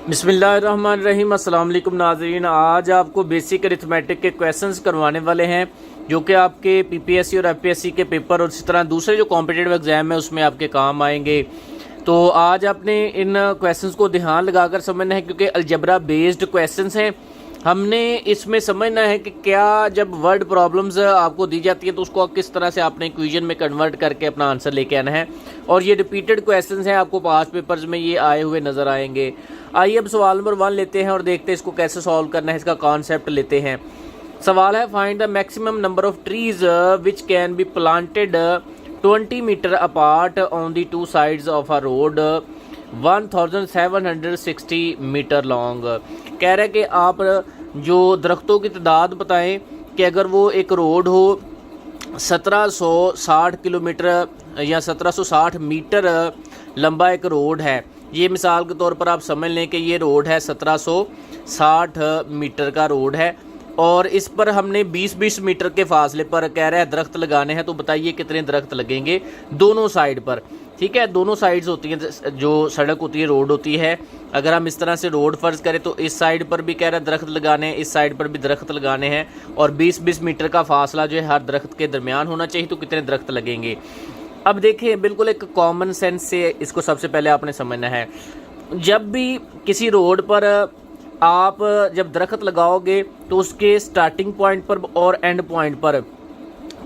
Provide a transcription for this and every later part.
बिस्मिल्लाहिर्रहमानिर्रहीम। अस्सलाम वालेकुम नाज़रीन। आज आपको बेसिक अरिथमेटिक के क्वेश्चंस करवाने वाले हैं जो कि आपके पीपीएससी और एफपीएससी के पेपर और इसी तरह दूसरे जो कॉम्पिटिटिव एग्जाम है उसमें आपके काम आएंगे। तो आज आपने इन क्वेश्चंस को ध्यान लगाकर समझना है क्योंकि अलजबरा बेस्ड क्वेश्चंस हैं। हमने इसमें समझना है कि क्या जब वर्ड प्रॉब्लम्स आपको दी जाती है तो उसको किस तरह से आपने इक्वेशन में कन्वर्ट करके अपना आंसर लेके आना है। और ये रिपीटेड क्वेश्चंस हैं, आपको पास्ट पेपर्स में ये आए हुए नज़र आएंगे। आइए अब सवाल नंबर 1 लेते हैं और देखते हैं इसको कैसे सॉल्व करना है। इसका कॉन्सेप्ट लेते हैं। सवाल है, find the maximum number of trees which can be planted 20 metre apart on the two sides of a road 1760 metre long. कह रहे हैं कि आप जो दरख्तों की तादाद बताएं कि अगर वो एक रोड हो 1760 किलोमीटर या 1760 मीटर लंबा एक रोड है। ये मिसाल के तौर पर आप समझ लें कि ये रोड है 1760 मीटर का रोड है और इस पर हमने 20-20 मीटर के फासले पर कह रहा है दरख्त लगाने हैं। तो बताइए कितने दरख्त लगेंगे दोनों साइड पर। ठीक है, दोनों साइड्स होती हैं, जो सड़क होती है रोड होती है। अगर हम इस तरह से रोड फर्ज करें तो इस साइड पर भी कह रहा है दरख्त लगाने हैं, इस साइड पर भी दरख्त लगाने हैं और 20-20 मीटर का फासला जो है हर दरख्त के दरमियान होना चाहिए। तो कितने दरख्त लगेंगे? अब देखिए, बिल्कुल एक कॉमन सेंस से इसको सबसे पहले आपने समझना है। जब भी किसी रोड पर आप जब दरख्त लगाओगे तो उसके स्टार्टिंग पॉइंट पर और एंड पॉइंट पर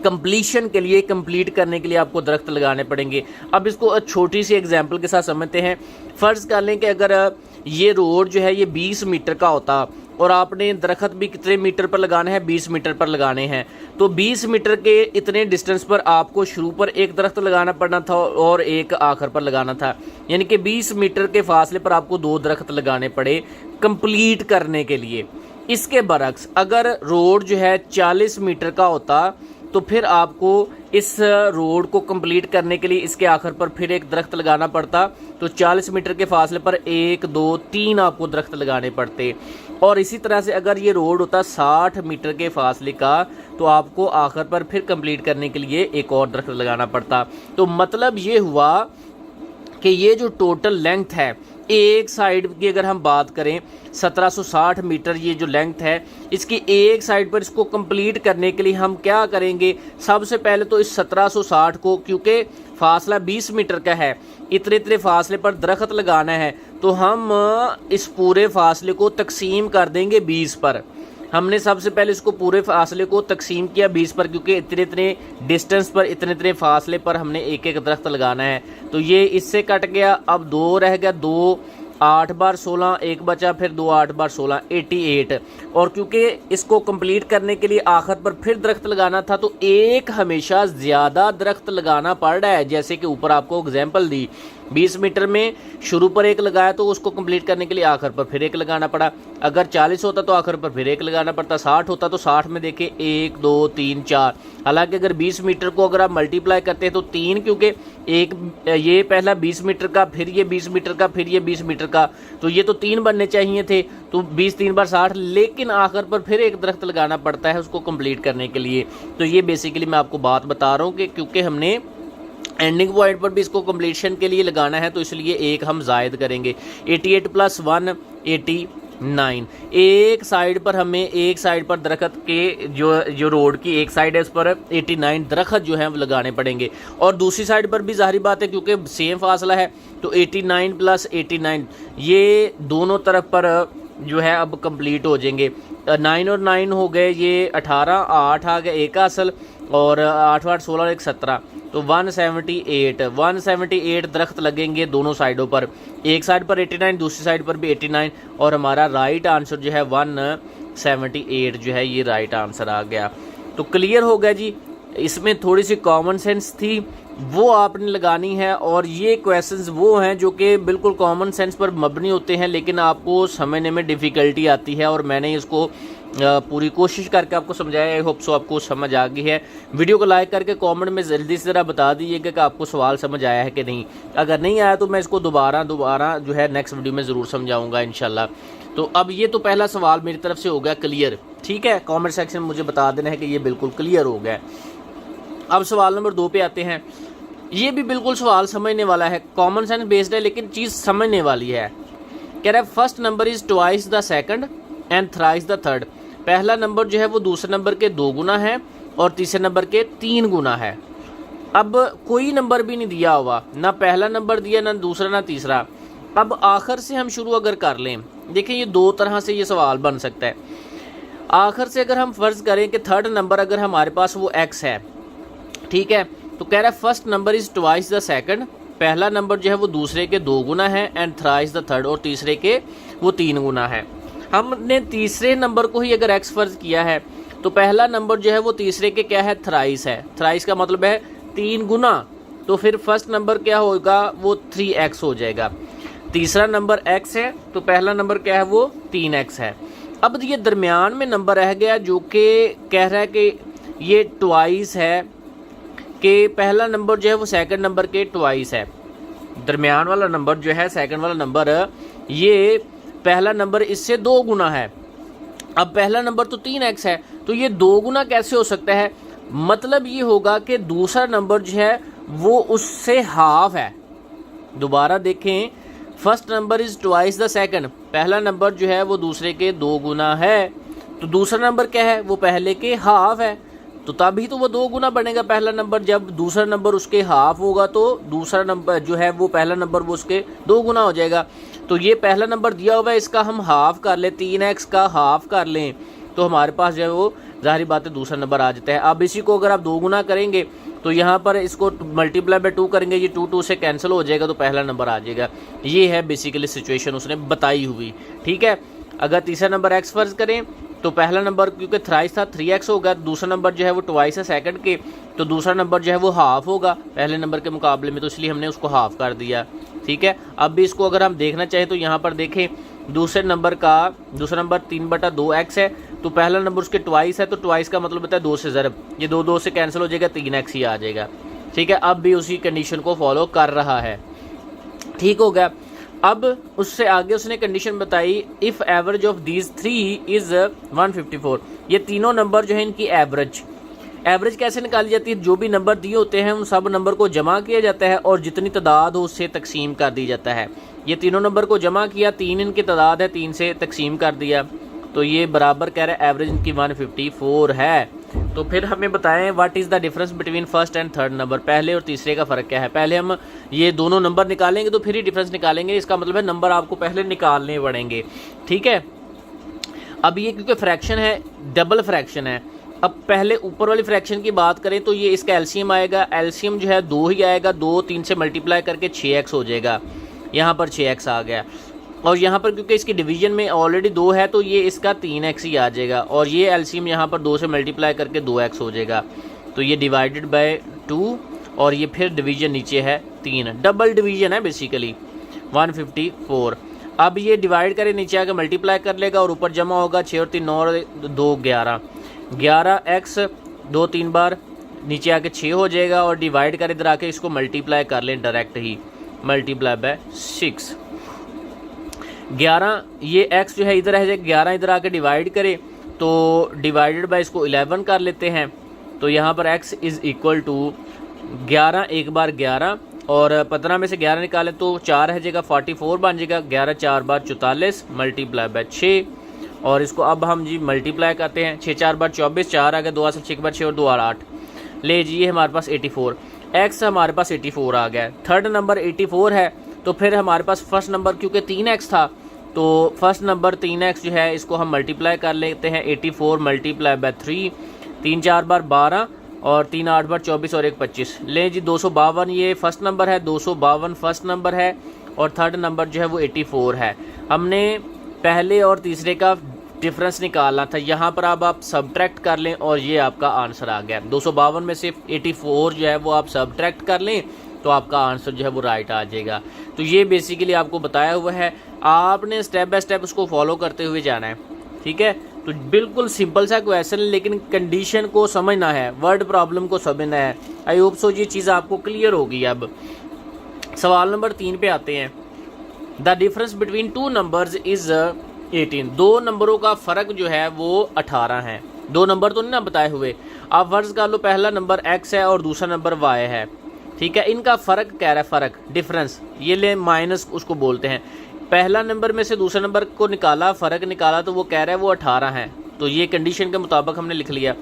कंप्लीशन के लिए, कंप्लीट करने के लिए आपको दरख्त लगाने पड़ेंगे। अब इसको छोटी सी एग्जांपल के साथ समझते हैं। फ़र्ज़ कर लें कि अगर ये रोड जो है ये 20 मीटर का होता और आपने दरख्त भी कितने मीटर पर लगाने हैं? 20 मीटर पर लगाने हैं। तो 20 मीटर के इतने डिस्टेंस पर आपको शुरू पर एक दरख्त लगाना पड़ना था और एक आखिर पर लगाना था। यानी कि 20 मीटर के फासले पर आपको 2 दरख्त लगाने पड़े कंप्लीट करने के लिए। इसके बरक्स अगर रोड जो है 40 मीटर का होता तो फिर आपको इस रोड को कंप्लीट करने के लिए इसके आखिर पर फिर एक दरख्त लगाना पड़ता। तो 40 मीटर के फासले पर 1, 2, 3 आपको दरख्त लगाने पड़ते। और इसी तरह से अगर ये रोड होता 60 मीटर के फासले का तो आपको आखिर पर फिर कंप्लीट करने के लिए एक और दरख्त लगाना पड़ता। तो मतलब ये हुआ कि ये जो टोटल लेंथ है एक साइड की, अगर हम बात करें 1760 मीटर ये जो लेंथ है, इसकी एक साइड पर इसको कंप्लीट करने के लिए हम क्या करेंगे? सबसे पहले तो इस 1760 को, क्योंकि फासला 20 मीटर का है, इतने इतने फासले पर दरख्त लगाना है, तो हम इस पूरे फासले को तकसीम कर देंगे 20 पर। हमने सबसे पहले इसको पूरे फासले को तकसीम किया 20 पर, क्योंकि इतने इतने डिस्टेंस पर, इतने इतने फासले पर हमने एक एक दरख्त लगाना है। तो ये इससे कट गया, अब 2 रह गया, 2 8 बार 16, एक बचा, फिर 2 8 बार 16, 88। और क्योंकि इसको कंप्लीट करने के लिए आखिर पर फिर दरख्त लगाना था तो एक हमेशा ज़्यादा दरख्त लगाना पड़ रहा है। जैसे कि ऊपर आपको एग्जाम्पल दी, 20 मीटर में शुरू पर एक लगाया तो उसको कंप्लीट करने के लिए आखिर पर फिर एक लगाना पड़ा। अगर 40 होता तो आखिर पर फिर एक लगाना पड़ता। 60 होता तो 60 में देखिए 1, 2, 3, 4। हालांकि अगर 20 मीटर को अगर आप मल्टीप्लाई करते हैं तो 3, क्योंकि एक ये पहला 20 मीटर का, फिर ये 20 मीटर का, फिर ये 20 मीटर का, तो ये तो 3 बनने चाहिए थे। तो 20 3 बार 60, लेकिन आखिर पर फिर एक दरख्त लगाना पड़ता है उसको कंप्लीट करने के लिए। तो ये बेसिकली मैं आपको बात बता रहा हूँ कि क्योंकि हमने एंडिंग पॉइंट पर भी इसको कंप्लीशन के लिए लगाना है तो इसलिए एक हम जायद करेंगे। 88 + 1 89। एक साइड पर हमें, एक साइड पर दरख्त के जो रोड की एक साइड है उस पर 89 दरख्त जो है वो लगाने पड़ेंगे और दूसरी साइड पर भी जाहिर बात है क्योंकि सेम फासला है तो 89 + 89 ये दोनों तरफ पर जो है अब कंप्लीट हो जाएंगे। 9 और 9 हो गए, ये 18, 8 आ गया एक असल, और 8 8 16 और 1 17, तो 178 दरख्त लगेंगे दोनों साइडों पर। एक साइड पर 89, दूसरी साइड पर भी 89, और हमारा राइट आंसर जो है 178 जो है ये राइट आंसर आ गया। तो क्लियर हो गया जी। इसमें थोड़ी सी कॉमन सेंस थी वो आपने लगानी है, और ये क्वेश्चंस वो हैं जो कि बिल्कुल कॉमन सेंस पर मबनी होते हैं लेकिन आपको समझने में डिफ़िकल्टी आती है। और मैंने इसको पूरी कोशिश करके आपको समझाया। आई होप सो आपको समझ आ गई है। वीडियो को लाइक करके कमेंट में जल्दी से ज़रा बता दीजिएगा कि आपको सवाल समझ आया है कि नहीं। अगर नहीं आया तो मैं इसको दोबारा जो है नेक्स्ट वीडियो में ज़रूर समझाऊँगा इंशाल्लाह। तो अब ये तो पहला सवाल मेरी तरफ से हो गया क्लियर। ठीक है, कॉमेंट सेक्शन में मुझे बता देना है कि ये बिल्कुल क्लियर हो गया। अब सवाल नंबर 2 पे आते हैं। ये भी बिल्कुल सवाल समझने वाला है, कॉमन सेंस बेस्ड है लेकिन चीज़ समझने वाली है। कह रहा है first number is twice the second and thrice the third. पहला नंबर जो है वो दूसरे नंबर के 2 गुना है और तीसरे नंबर के 3 गुना है। अब कोई नंबर भी नहीं दिया हुआ, ना पहला नंबर दिया, ना दूसरा, ना तीसरा। अब आखिर से हम शुरू अगर कर लें, देखिए ये 2 तरह से ये सवाल बन सकता है। आखिर से अगर हम फ़र्ज़ करें कि थर्ड नंबर अगर हमारे पास वो x है, ठीक है, तो कह रहा है first number is twice the second, पहला नंबर जो है वो दूसरे के 2 गुना है, एंड थ्राइस द थर्ड, और तीसरे के वो 3 गुना है। हमने तीसरे नंबर को ही अगर x फ़र्ज़ किया है तो पहला नंबर जो है वो तीसरे के क्या है, थ्राइस है। थ्राइस का मतलब है 3 गुना, तो फिर फर्स्ट नंबर क्या होगा, वो 3x हो जाएगा। तीसरा नंबर x है तो पहला नंबर क्या है, वो 3x है। अब ये दरमियान में नंबर रह गया जो कि कह रहा है कि ये ट्वाइस है, कि पहला नंबर जो है वो सेकंड नंबर के ट्वाइस है। दरमियान वाला नंबर जो है, सेकंड वाला नंबर, ये पहला नंबर इससे 2 गुना है। अब पहला नंबर तो 3x है, तो ये 2 गुना कैसे हो सकता है? मतलब ये होगा कि दूसरा नंबर जो है वो उससे हाफ है। दोबारा देखें, first number is twice the second, पहला नंबर जो है वो दूसरे के 2 गुना है, तो दूसरा नंबर क्या है, वो पहले के हाफ है, तो तभी तो वो 2 गुना बनेगा पहला नंबर। जब दूसरा नंबर उसके हाफ होगा तो दूसरा नंबर जो है वो पहला नंबर वो उसके 2 गुना हो जाएगा। तो ये पहला नंबर दिया हुआ है, इसका हम हाफ कर लें, 3x का हाफ कर लें, तो हमारे पास जो है वो ज़ाहिर बात है दूसरा नंबर आ जाता है। अब इसी को अगर आप 2 गुना करेंगे तो यहाँ पर इसको मल्टीप्लाई बाय 2 करेंगे, ये 2 से कैंसिल हो जाएगा, तो पहला नंबर आ जाएगा। ये है बेसिकली सिचुएशन उसने बताई हुई, ठीक है। अगर तीसरा नंबर x फ़र्ज़ करें तो पहला नंबर क्योंकि थ्राइस था 3x होगा, दूसरा नंबर जो है वो ट्वाइस है सेकंड के, तो दूसरा नंबर जो है वो हाफ होगा पहले नंबर के मुकाबले में, तो इसलिए हमने उसको हाफ कर दिया, ठीक है। अब भी इसको अगर हम देखना चाहें तो यहाँ पर देखें, दूसरे नंबर का दूसरा नंबर 3/2x है, तो पहला नंबर उसके ट्वाइस है, तो ट्वाइस का मतलब होता है 2 से ज़रब, ये 2 से कैंसिल हो जाएगा, 3x ही आ जाएगा, ठीक है। अब भी उसी कंडीशन को फॉलो कर रहा है, ठीक हो गया। अब उससे आगे उसने कंडीशन बताई, if average of these 3 is 154। ये तीनों नंबर जो है इनकी एवरेज कैसे निकाली जाती है? जो भी नंबर दिए होते हैं उन सब नंबर को जमा किया जाता है और जितनी तादाद हो उससे तकसीम कर दी जाता है। ये तीनों नंबर को जमा किया, 3 इनकी तादाद है, 3 से तकसीम कर दिया, तो ये बराबर कह रहा है एवरेज इनकी 154 है। तो फिर हमें बताएं what is the difference between first and third number, पहले और तीसरे का फ़र्क क्या है। पहले हम ये दोनों नंबर निकालेंगे तो फिर ही डिफरेंस निकालेंगे, इसका मतलब है नंबर आपको पहले निकालने पड़ेंगे, ठीक है। अब ये क्योंकि फ्रैक्शन है, डबल फ्रैक्शन है, अब पहले ऊपर वाली फ्रैक्शन की बात करें तो ये इसका एलसीएम आएगा, एलसीएम जो है 2 ही आएगा, 2 3 से मल्टीप्लाई करके 6x हो जाएगा, यहाँ पर 6x आ गया। और यहाँ पर क्योंकि इसकी डिवीजन में ऑलरेडी 2 है तो ये इसका 3x ही आ जाएगा, और ये एलसीएम यहाँ पर 2 से मल्टीप्लाई करके 2x हो जाएगा, तो ये डिवाइडेड बाय 2, और ये फिर डिवीजन नीचे है 3, डबल डिवीजन है बेसिकली 154। अब ये डिवाइड करें, नीचे आके मल्टीप्लाई कर लेगा और ऊपर जमा होगा, 6 और 3 9 और 2 11, 11x 2 3 बार नीचे आके 6 हो जाएगा, और डिवाइड कर इधर आके इसको मल्टीप्लाई कर लें डायरेक्ट ही, मल्टीप्लाई बाय 6। 11 ये x जो है इधर है, 11 इधर आके डिवाइड करें तो डिवाइडेड बाय इसको 11 कर लेते हैं, तो यहाँ पर x इज़ इक्वल टू 11 एक बार 11, और 15 में से 11 निकालें तो 4 है जगह 44 बन जाएगा, 11 4 बार 44 मल्टीप्लाई बाय 6, और इसको अब हम जी मल्टीप्लाई करते हैं, 6 4 बार 24, 4 आ गया, 2 से 6 बार 6 और 2 और 8, ले जी ये हमारे पास 84, x हमारे पास 84 आ गया। थर्ड नंबर 84 है, तो फिर हमारे पास फर्स्ट नंबर क्योंकि 3x था, तो फर्स्ट नंबर 3x जो है इसको हम मल्टीप्लाई कर लेते हैं, 84 मल्टीप्लाई बाय 3, 3 4 बार 12 और 3 8 बार 24 और 1 25, ले जी 252 ये फर्स्ट नंबर है, 252 फर्स्ट नंबर है, और थर्ड नंबर जो है वो 84 है। हमने पहले और तीसरे का डिफरेंस निकालना था, यहाँ पर अब आप सब्ट्रैक्ट कर लें और ये आपका आंसर आ गया। 252 में से 84 जो है वो आप सब्ट्रैक्ट कर लें तो आपका आंसर जो है वो राइट आ जाएगा। तो ये बेसिकली आपको बताया हुआ है, आपने स्टेप बाय स्टेप उसको फॉलो करते हुए जाना है, ठीक है। तो बिल्कुल सिंपल सा क्वेश्चन, लेकिन कंडीशन को समझना है, वर्ड प्रॉब्लम को समझना है। आई होप सो ये चीज़ आपको क्लियर होगी। अब सवाल नंबर 3 पे आते हैं। The difference between 2 numbers is 18। 2 नंबरों का फ़र्क जो है वो 18 है। 2 नंबर तो नहीं ना बताए हुए, आप फर्ज कर लो पहला नंबर x है और दूसरा नंबर y है, ठीक है। इनका फ़र्क कह रहा है, फ़र्क डिफरेंस, ये ले माइनस उसको बोलते हैं। पहला नंबर में से दूसरा नंबर को निकाला, फ़र्क निकाला, तो वो कह रहा है वो 18 है, तो ये कंडीशन के मुताबिक हमने लिख लिया।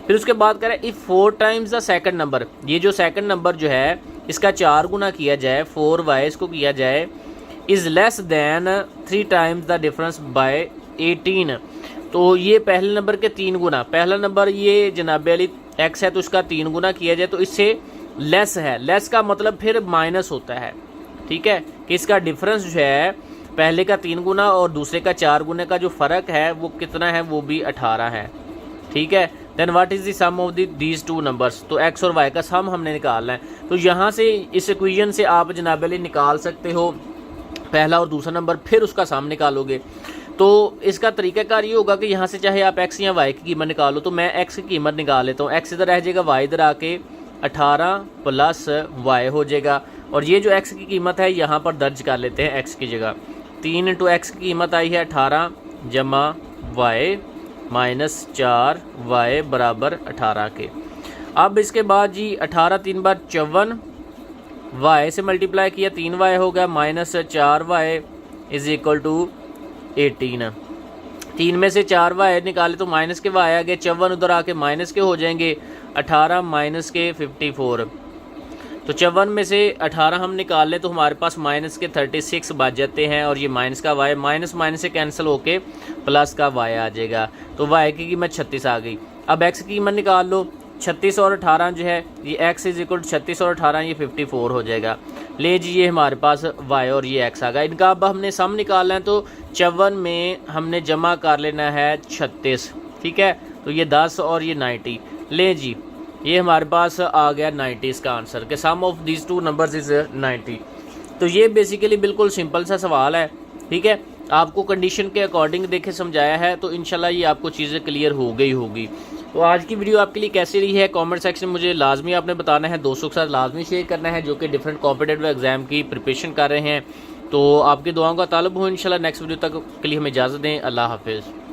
फिर उसके बाद कह रहा है if 4 times the second number, ये जो सेकंड नंबर जो है इसका 4 गुना किया जाए, 4y इसको किया जाए, is less than 3 times the difference bye 18। तो ये पहले नंबर के 3 गुना, पहला नंबर ये जनाब अली x है तो उसका 3 गुना किया जाए तो इससे लेस है। लेस का मतलब फिर माइनस होता है, ठीक है, कि इसका डिफरेंस जो है पहले का 3 गुना और दूसरे का 4 गुने का जो फ़र्क है वो कितना है, वो भी 18 है, ठीक है। Then what is the sum of these two numbers, तो x और y का सम हमने निकालना है। तो यहाँ से इस इक्वेशन से आप जनाब अली निकाल सकते हो पहला और दूसरा नंबर, फिर उसका सम निकालोगे। तो इसका तरीक़ाकार ये होगा कि यहाँ से चाहे आप x या y की कीमत निकालो, तो मैं x की कीमत निकाल लेता हूँ। x इधर रह जाएगा, y इधर आके 18 प्लस y हो जाएगा, और ये जो x की कीमत है यहाँ पर दर्ज कर लेते हैं x की जगह। 3 × x की कीमत आई है 18 जमा y माइनस 4y बराबर 18 के। अब इसके बाद जी 18 3 बार 54, y से मल्टीप्लाई किया 3y हो गया, minus 4y is equal to 18। 3 में से 4y निकाले तो माइनस के y आ गए, 54 उधर आके माइनस के हो जाएंगे, 18 माइनस के 54। तो 54 में से 18 हम निकाल लें तो हमारे पास माइनस के 36 बच जाते हैं, और ये माइनस का y, माइनस माइनस से कैंसिल होके प्लस का y आ जाएगा। तो y की कीमत 36 आ गई। अब x की कीमत निकाल लो, 36 और 18 जो है ये x इज इक्वल 36 और 18 ये 54 हो जाएगा। ले जी ये हमारे पास y और ये x आ गया। इनका अब हमने सम निकालना है, तो 54 में हमने जमा कर लेना है 36, ठीक है, तो ये 10 और ये 90। ले जी ये हमारे पास आ गया 90 इसका आंसर, कि sum of these two numbers is 90। तो ये बेसिकली बिल्कुल सिंपल सा सवाल है, ठीक है, आपको कंडीशन के अकॉर्डिंग देखे समझाया है, तो इंशाल्लाह ये आपको चीज़ें क्लियर हो गई होगी। तो आज की वीडियो आपके लिए कैसी रही है कमेंट सेक्शन में मुझे लाजमी आपने बताना है, दोस्तों के साथ लाजमी शेयर करना है जो कि डिफरेंट कॉम्पिटिटिव एग्जाम की प्रिपरेशन कर रहे हैं। तो आपकी दुआओं का ताल्लुक हो इंशाल्लाह। नेक्स्ट वीडियो तक के लिए हमें इजाज़त दें। अल्लाह हाफिज़।